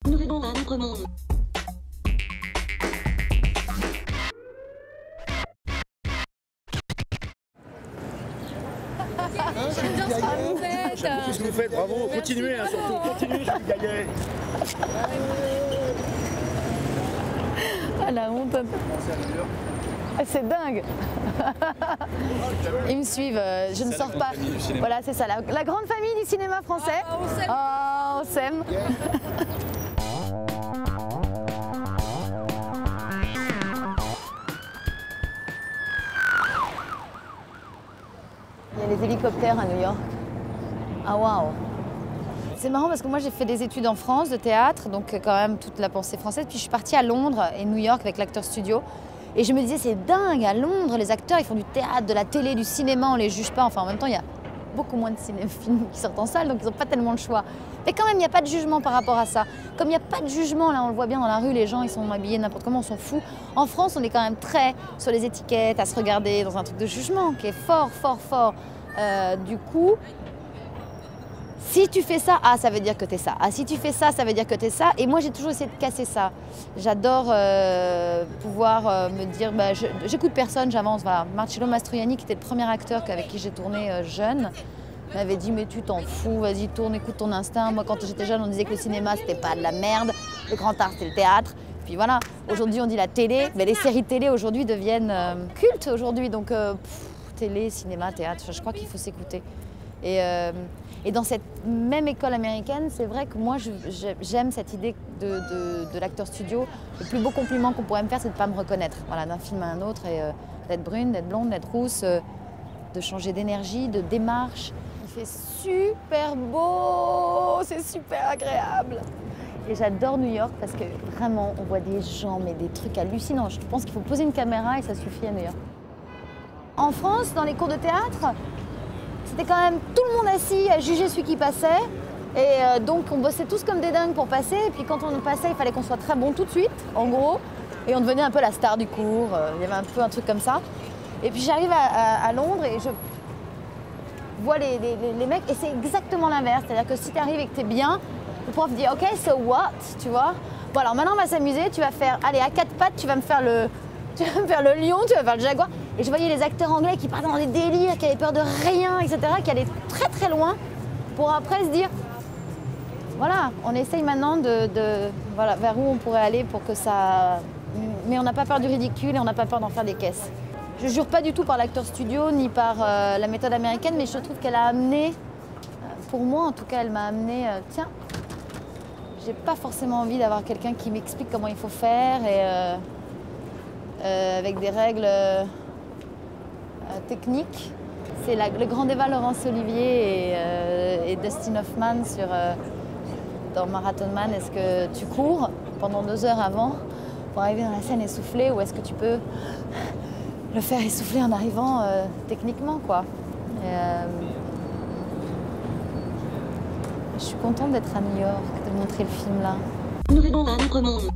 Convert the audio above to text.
Nous venons d'un autre monde. J'aime bien ce que vous faites. J'aime ce que vous faites, bravo, continuez, hein, surtout, continuez, je vous gagnais. Ah la honte. C'est dingue. Ils me suivent, je ne sors pas. Voilà, c'est ça, la grande famille du cinéma français. Oh, on s'aime. Il y a les hélicoptères à New York. Ah waouh! C'est marrant parce que moi j'ai fait des études en France de théâtre, donc quand même toute la pensée française. Puis je suis partie à Londres et New York avec l'Actors Studio. Et je me disais c'est dingue, à Londres les acteurs ils font du théâtre, de la télé, du cinéma, on les juge pas. Enfin en même temps il y a beaucoup moins de films qui sortent en salle, donc ils n'ont pas tellement le choix. Mais quand même il n'y a pas de jugement par rapport à ça. Comme il n'y a pas de jugement, là on le voit bien dans la rue, les gens ils sont habillés n'importe comment, on s'en fout. En France on est quand même très sur les étiquettes, à se regarder dans un truc de jugement qui est fort, fort, fort. Du coup, si tu fais ça, ah ça veut dire que t'es ça. Ah si tu fais ça, ça veut dire que t'es ça. Et moi j'ai toujours essayé de casser ça. J'adore pouvoir me dire, bah, j'écoute personne, j'avance. Voilà. Marcello Mastroianni, qui était le premier acteur avec qui j'ai tourné jeune, m'avait dit mais tu t'en fous, vas-y tourne, écoute ton instinct. Moi quand j'étais jeune on disait que le cinéma c'était pas de la merde, le grand art c'était le théâtre. Puis voilà, aujourd'hui on dit la télé, mais les séries télé aujourd'hui deviennent cultes aujourd'hui. Donc télé, cinéma, théâtre, je crois qu'il faut s'écouter. Et dans cette même école américaine, c'est vrai que moi j'aime cette idée de l'acteur studio. Le plus beau compliment qu'on pourrait me faire, c'est de ne pas me reconnaître. Voilà, d'un film à un autre, et d'être brune, d'être blonde, d'être rousse, de changer d'énergie, de démarche. Il fait super beau, c'est super agréable. Et j'adore New York parce que vraiment, on voit des gens, mais des trucs hallucinants. Je pense qu'il faut poser une caméra et ça suffit à New York. En France, dans les cours de théâtre, c'était quand même tout le monde assis à juger celui qui passait. Et donc on bossait tous comme des dingues pour passer. Et puis quand on passait, il fallait qu'on soit très bon tout de suite, en gros. Et on devenait un peu la star du cours. Il y avait un peu un truc comme ça. Et puis j'arrive à Londres et je vois les mecs. Et c'est exactement l'inverse. C'est-à-dire que si tu arrives et que tu es bien, le prof dit « Ok, so what ?» Tu vois. Bon alors maintenant on va s'amuser. Tu vas faire, allez, à quatre pattes, tu vas me faire le lion, tu vas faire le jaguar. Et je voyais les acteurs anglais qui partaient dans des délires, qui avaient peur de rien, etc., qui allaient très très loin pour après se dire, voilà, on essaye maintenant voilà, vers où on pourrait aller pour que ça... Mais on n'a pas peur du ridicule et on n'a pas peur d'en faire des caisses. Je ne jure pas du tout par l'acteur studio ni par la méthode américaine, mais je trouve qu'elle a amené, pour moi en tout cas, elle m'a amené, tiens, j'ai pas forcément envie d'avoir quelqu'un qui m'explique comment il faut faire et avec des règles techniques. C'est le grand débat Laurence Olivier et Dustin Hoffman dans Marathon Man. Est-ce que tu cours pendant 2 heures avant pour arriver dans la scène essoufflée ou est-ce que tu peux le faire essouffler en arrivant techniquement, quoi. Je suis contente d'être à New York, de montrer le film là. Nous venons d'un autre monde.